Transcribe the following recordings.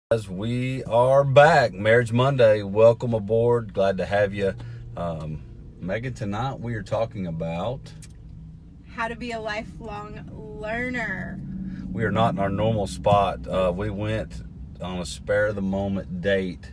Guys, we are back. Marriage Monday. Welcome aboard. Glad to have you. Megan, tonight we are talking about how to be a lifelong learner. We are not in our normal spot. We went on a spare of the moment date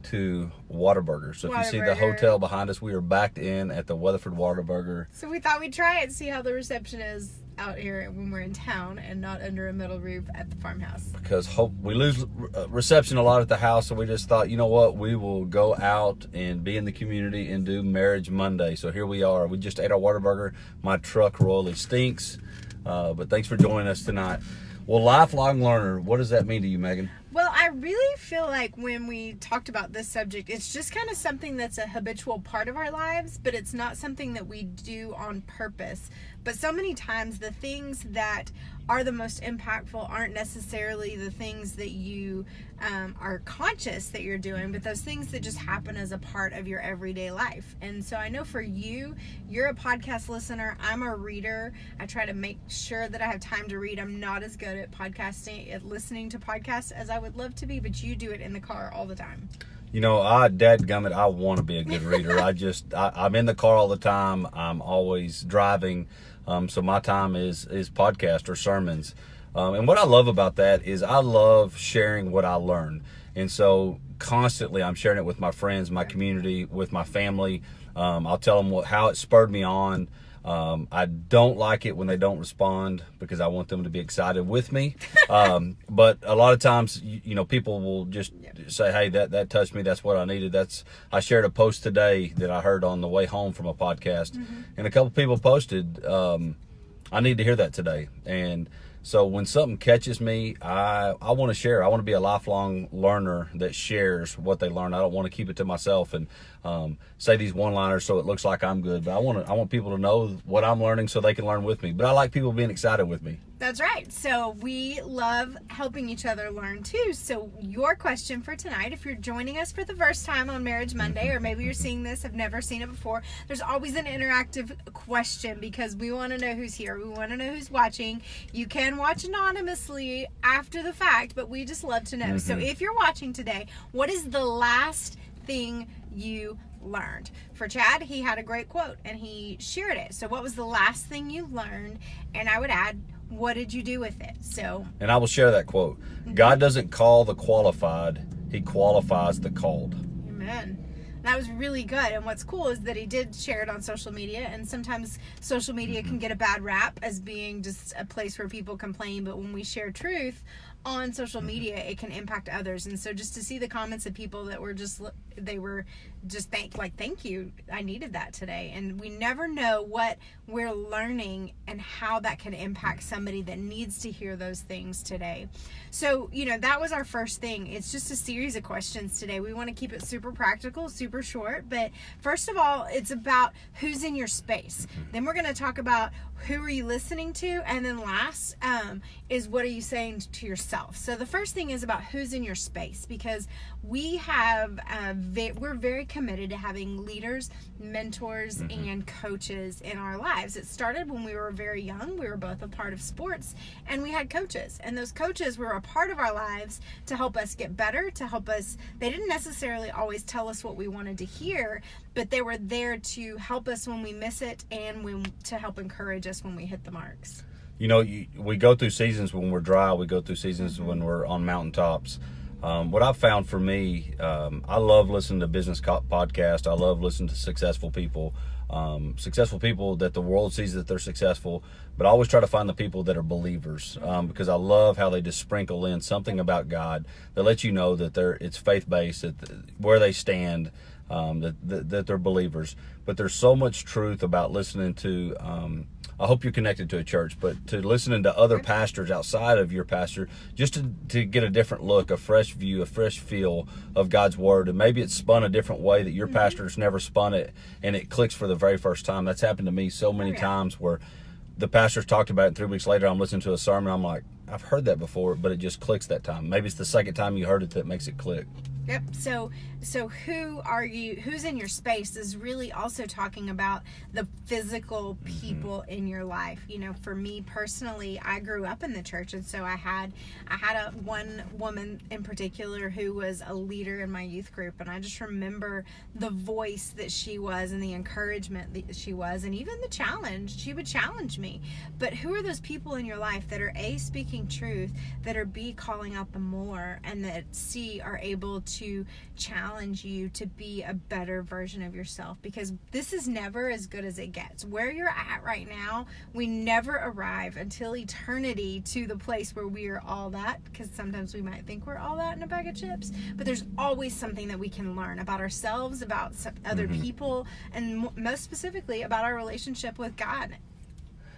to Whataburger. So if you see the hotel behind us, we are backed in at the Weatherford Whataburger. So we thought we'd try it and see how the reception is out here when we're in town and not under a metal roof at the farmhouse. Because we lose reception a lot at the house, so we just thought, you know what, we will go out and be in the community and do Marriage Monday. So here we are. We just ate our Whataburger. My truck royally stinks, but thanks for joining us tonight. Well, lifelong learner, what does that mean to you, Megan? Well, I really feel like when we talked about this subject, it's just kind of something that's a habitual part of our lives, but it's not something that we do on purpose. But so many times the things that are the most impactful aren't necessarily the things that you are conscious that you're doing, but those things that just happen as a part of your everyday life. And so I know for you, you're a podcast listener. I'm a reader. I try to make sure that I have time to read. I'm not as good at podcasting, at listening to podcasts as I would love to be, but you do it in the car all the time. You know, dadgummit, I want to be a good reader. I'm in the car all the time. I'm always driving. So my time is podcast or sermons. And what I love about that is I love sharing what I learn. And so constantly I'm sharing it with my friends, my community, with my family. I'll tell them how it spurred me on. I don't like it when they don't respond because I want them to be excited with me. But a lot of times, you know, people will just say, hey, that touched me. That's what I needed. I shared a post today that I heard on the way home from a podcast, and a couple people posted, I need to hear that today. And so when something catches me, I want to share. I want to be a lifelong learner that shares what they learn. I don't want to keep it to myself and say these one-liners so it looks like I'm good. But I want people to know what I'm learning so they can learn with me. But I like people being excited with me. That's right. So we love helping each other learn too. So your question for tonight, if you're joining us for the first time on Marriage Monday, or maybe you're seeing this, have never seen it before, there's always an interactive question because we want to know who's here. We want to know who's watching. You can watch anonymously after the fact, but we just love to know. So if you're watching today, what is the last thing you learned? For Chad, he had a great quote and he shared it. So what was the last thing you learned? And I would add, what did you do with it? And I will share that quote. God doesn't call the qualified, he qualifies the called. Amen. That was really good. And what's cool is that he did share it on social media. And sometimes social media can get a bad rap as being just a place where people complain. But when we share truth on social media, it can impact others. And so just to see the comments of people that were thank you, I needed that today. And we never know what we're learning and how that can impact somebody that needs to hear those things today. So, you know, that was our first thing. It's just a series of questions today. We want to keep it super practical, super short. But first of all, it's about who's in your space. Then we're going to talk about who are you listening to? And then last is what are you saying to yourself? So the first thing is about who's in your space, because we have we're very committed to having leaders, mentors, and coaches in our lives. It started when we were very young. We were both a part of sports, and we had coaches. And those coaches were a part of our lives to help us get better, to help us. They didn't necessarily always tell us what we wanted to hear, but they were there to help us when we miss it and to help encourage us when we hit the marks. You know, we go through seasons when we're dry. We go through seasons when we're on mountaintops. What I've found for me, I love listening to business podcasts. I love listening to successful people that the world sees that they're successful. But I always try to find the people that are believers because I love how they just sprinkle in something about God that lets you know that it's faith-based, that where they stand, that they're believers. But there's so much truth about listening to I hope you're connected to a church, but to listening to other pastors outside of your pastor, just to get a different look, a fresh view, a fresh feel of God's word. And maybe it's spun a different way that your pastor's never spun it, and it clicks for the very first time. That's happened to me so many times where the pastor's talked about it, and 3 weeks later I'm listening to a sermon, I'm like, I've heard that before, but it just clicks that time. Maybe it's the second time you heard it that makes it click. Yep. So who are you? Who's in your space is really also talking about the physical people in your life. You know, for me personally, I grew up in the church, and so I had a one woman in particular who was a leader in my youth group, and I just remember the voice that she was and the encouragement that she was, and even the challenge. She would challenge me. But who are those people in your life that are A, speaking truth, that are B, calling out the more, and that C, are able to challenge you to be a better version of yourself? Because this is never as good as it gets. Where you're at right now, we never arrive until eternity to the place where we are all that, because sometimes we might think we're all that in a bag of chips, but there's always something that we can learn about ourselves, about other people, and most specifically about our relationship with God.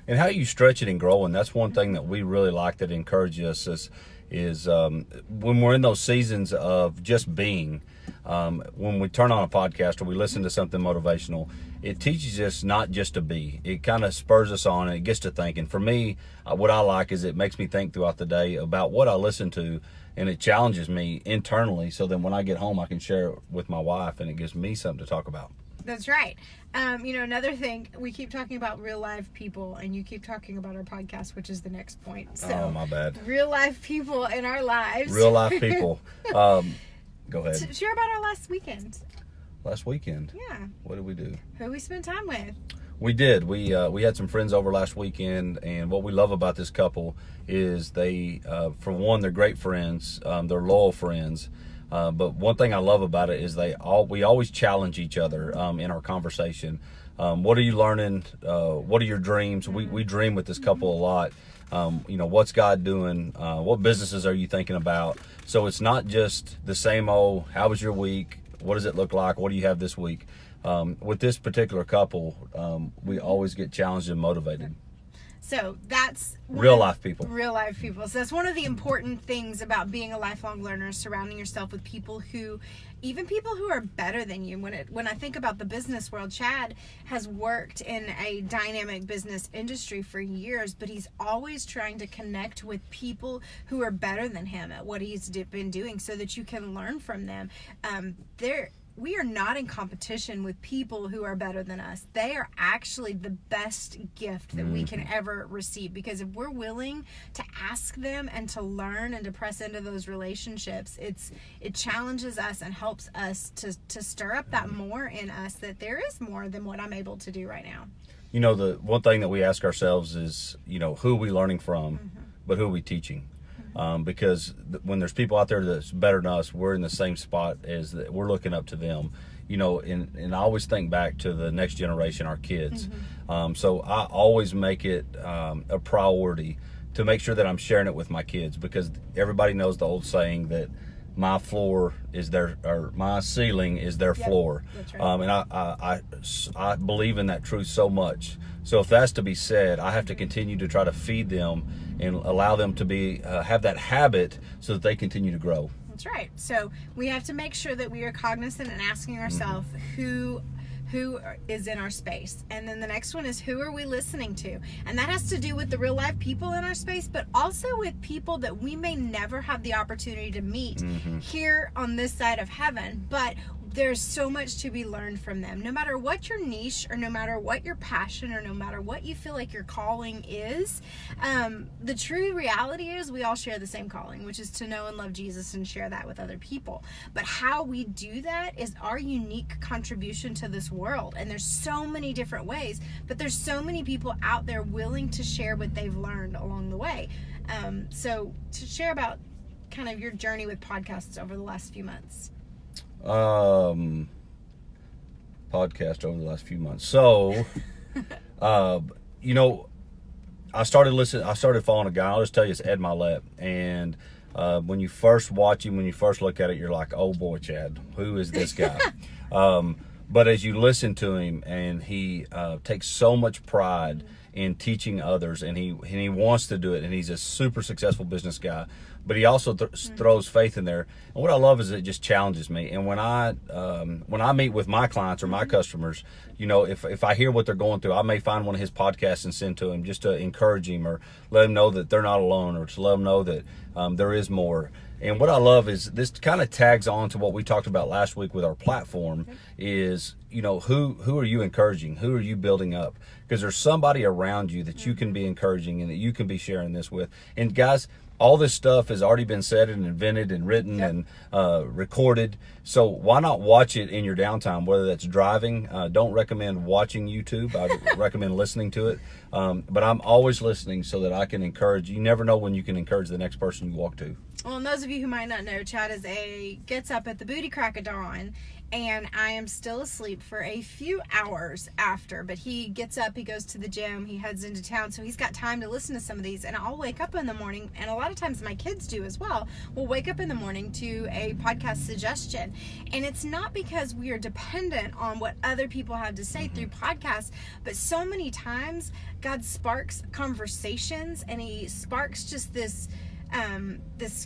And how you stretch it and grow. And that's one thing that we really like that encourages us is when we're in those seasons of just being, when we turn on a podcast or we listen to something motivational, it teaches us not just to be. It kind of spurs us on and it gets to thinking. For me, what I like is it makes me think throughout the day about what I listen to, and it challenges me internally, so then when I get home I can share it with my wife and it gives me something to talk about. That's right. Another thing, we keep talking about real life people, and you keep talking about our podcast, which is the next point. So, oh, my bad. Real life people in our lives. Real life people. Go ahead. Share about our last weekend. Last weekend? Yeah. What did we do? Who we spent time with. We did. We had some friends over last weekend, and what we love about this couple is they, for one, they're great friends. They're loyal friends. But one thing I love about it is we always challenge each other in our conversation. What are you learning? What are your dreams? We dream with this couple a lot. What's God doing? What businesses are you thinking about? So it's not just the same old, how was your week? What does it look like? What do you have this week? With this particular couple, we always get challenged and motivated. So that's real life people. Real life people. So that's one of the important things about being a lifelong learner, surrounding yourself with people who are better than you. When I think about the business world, Chad has worked in a dynamic business industry for years, but he's always trying to connect with people who are better than him at what he's been doing, so that you can learn from them. We are not in competition with people who are better than us. They are actually the best gift that we can ever receive, because if we're willing to ask them and to learn and to press into those relationships, it challenges us and helps us to stir up that more in us, that there is more than what I'm able to do right now. The one thing that we ask ourselves is, who are we learning from, but who are we teaching? Because when there's people out there that's better than us, we're in the same spot as that. We're looking up to them, and I always think back to the next generation, our kids. So I always make it a priority to make sure that I'm sharing it with my kids, because everybody knows the old saying that my my ceiling is their floor. That's right. And I believe in that truth so much. So if that's to be said, I have to continue to try to feed them and allow them to be have that habit so that they continue to grow. That's right. So we have to make sure that we are cognizant and asking ourselves who is in our space. And then the next one is, who are we listening to? And that has to do with the real life people in our space, but also with people that we may never have the opportunity to meet here on this side of heaven, but there's so much to be learned from them. No matter what your niche, or no matter what your passion, or no matter what you feel like your calling is, the true reality is we all share the same calling, which is to know and love Jesus and share that with other people. But how we do that is our unique contribution to this world. And there's so many different ways, but there's so many people out there willing to share what they've learned along the way. So to share about kind of your journey with podcasts over the last few months. Podcast over the last few months. So, I started following a guy. I'll just tell you, it's Ed Mylett. And when you first watch him, when you first look at it, you're like, oh boy, Chad, who is this guy? But as you listen to him, and he takes so much pride in teaching others, and he wants to do it, and he's a super successful business guy, but he also throws faith in there. And what I love is it just challenges me. And when I meet with my clients or my customers, if I hear what they're going through, I may find one of his podcasts and send to him just to encourage him, or let him know that they're not alone, or to let them know that there is more. And what I love is this kind of tags on to what we talked about last week with our platform is, who are you encouraging? Who are you building up? Because there's somebody around you that you can be encouraging and that you can be sharing this with. And guys, all this stuff has already been said and invented and written and recorded. So why not watch it in your downtime, whether that's driving? Don't recommend watching YouTube. I recommend listening to it. But I'm always listening so that I can encourage. You never know when you can encourage the next person you walk to. Well, and those of you who might not know, Chad gets up at the booty crack of dawn, and I am still asleep for a few hours after. But he gets up, he goes to the gym, he heads into town, so he's got time to listen to some of these. And I'll wake up in the morning, and a lot of times my kids do as well. We'll wake up in the morning to a podcast suggestion, and it's not because we are dependent on what other people have to say through podcasts, but so many times God sparks conversations, and He sparks just this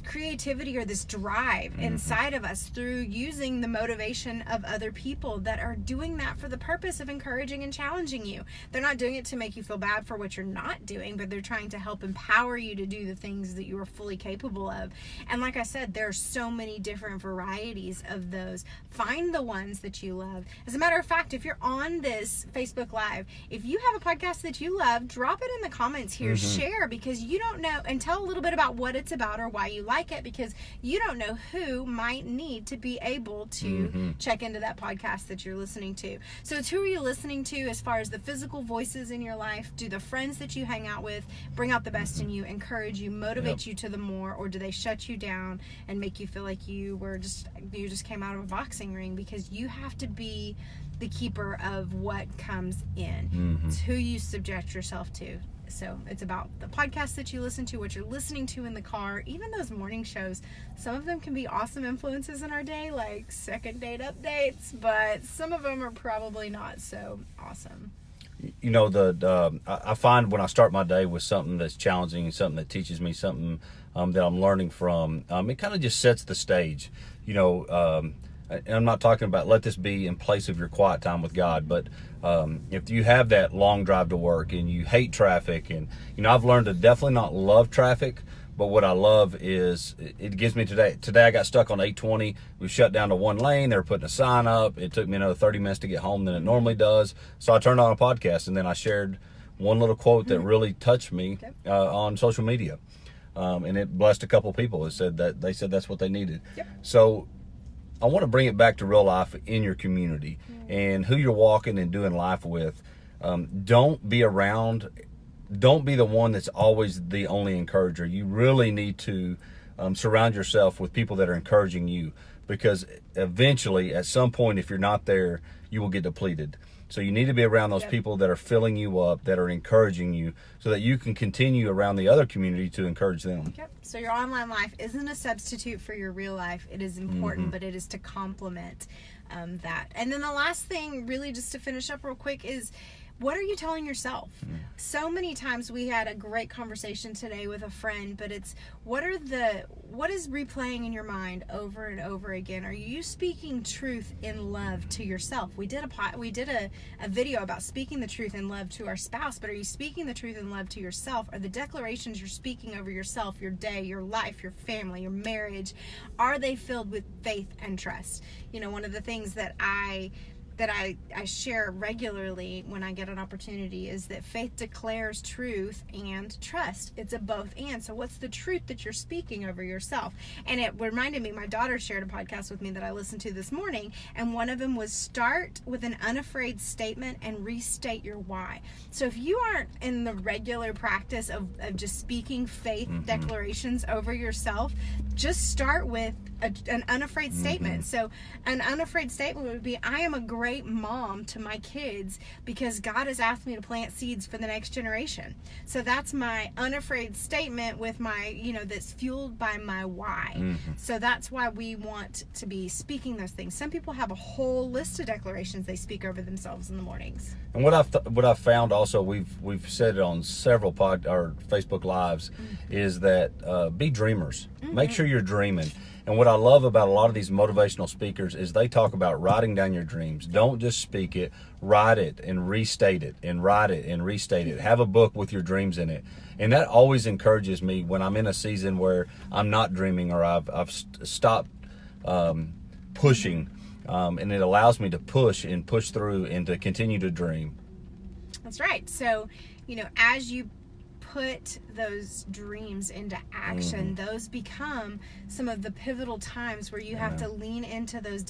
creativity or this drive inside of us through using the motivation of other people that are doing that for the purpose of encouraging and challenging you. They're not doing it to make you feel bad for what you're not doing, but they're trying to help empower you to do the things that you are fully capable of. And like I said, there are so many different varieties of those. Find the ones that you love. As a matter of fact, if you're on this Facebook Live, if you have a podcast that you love, drop it in the comments here. Share, because you don't know, and tell a little bit about what it's about or why you like it, because you don't know who might need to be able to check into that podcast that you're listening to. So it's who are you listening to as far as the physical voices in your life? Do the friends that you hang out with bring out the best in you, encourage you, motivate you to the more, or do they shut you down and make you feel like you just came out of a boxing ring? Because you have to be the keeper of what comes in. It's who you subject yourself to. So it's about the podcasts that you listen to, what you're listening to in the car, even those morning shows. Some of them can be awesome influences in our day, like second date updates, but some of them are probably not so awesome. I find when I start my day with something that's challenging and something that teaches me something that I'm learning from, it kind of just sets the stage. And I'm not talking about let this be in place of your quiet time with God, but if you have that long drive to work and you hate traffic, and I've learned to definitely not love traffic, but what I love is it gives me today I got stuck on 820. We shut down to one lane. They were putting a sign up. It took me another 30 minutes to get home than it normally does. So I turned on a podcast, and then I shared one little quote that really touched me on social media, and it blessed a couple of people. They said that's what they needed. So I want to bring it back to real life in your community and who you're walking and doing life with. Don't be the one that's always the only encourager. You really need to surround yourself with people that are encouraging you, because eventually, at some point, if you're not there, you will get depleted. So you need to be around those people that are filling you up, that are encouraging you, so that you can continue around the other community to encourage them. So your online life isn't a substitute for your real life. It is important, but it is to complement that. And then the last thing, really just to finish up real quick, is what are you telling yourself? So many times we had a great conversation today with a friend, but it's what is replaying in your mind over and over again? Are you speaking truth in love to yourself? We did a video about speaking the truth in love to our spouse, but are you speaking the truth in love to yourself? Are the declarations you're speaking over yourself, your day, your life, your family, your marriage, are they filled with faith and trust? One of the things that I share regularly when I get an opportunity is that faith declares truth and trust. It's a both and. So what's the truth that you're speaking over yourself? And it reminded me, my daughter shared a podcast with me that I listened to this morning, and one of them was start with an unafraid statement and restate your why. So if you aren't in the regular practice of just speaking faith declarations over yourself, just start with an unafraid statement. So an unafraid statement would be, I am a great mom to my kids because God has asked me to plant seeds for the next generation. So that's my unafraid statement with my, that's fueled by my why. So that's why we want to be speaking those things. Some people have a whole list of declarations they speak over themselves in the mornings. And what I've found also, we've said it on several Facebook Lives, is that be dreamers. Make sure you're dreaming. And what I love about a lot of these motivational speakers is they talk about writing down your dreams. Don't just speak it, write it and restate it, and write it and restate it. Have a book with your dreams in it. And that always encourages me when I'm in a season where I'm not dreaming, or I've stopped pushing, and it allows me to push through and to continue to dream. That's right. So, as you put those dreams into action, those become some of the pivotal times where you have to lean into those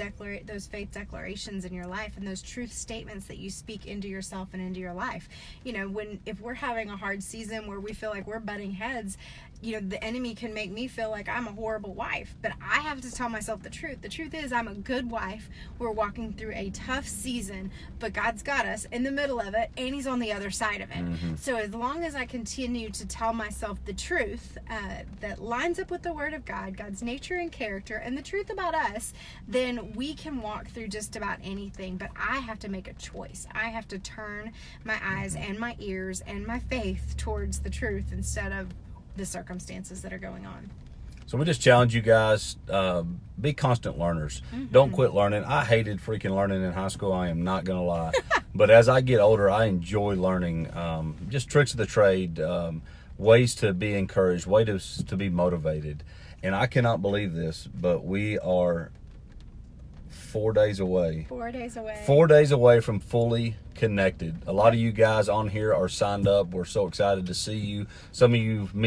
faith declarations in your life and those truth statements that you speak into yourself and into your life. If we're having a hard season where we feel like we're butting heads, the enemy can make me feel like I'm a horrible wife, but I have to tell myself the truth. The truth is I'm a good wife. We're walking through a tough season, but God's got us in the middle of it, and he's on the other side of it. So as long as I continue to tell myself the truth that lines up with the Word of God, God's nature and character, and the truth about us, then we can walk through just about anything. But I have to make a choice. I have to turn my eyes and my ears and my faith towards the truth instead of the circumstances that are going on. So we just challenge you guys, be constant learners. Don't quit learning. I hated freaking learning in high school. I am not going to lie. But as I get older, I enjoy learning just tricks of the trade, ways to be encouraged, ways to be motivated. And I cannot believe this, but we are 4 days away. 4 days away. 4 days away from fully connected. A lot of you guys on here are signed up. We're so excited to see you. Some of you meet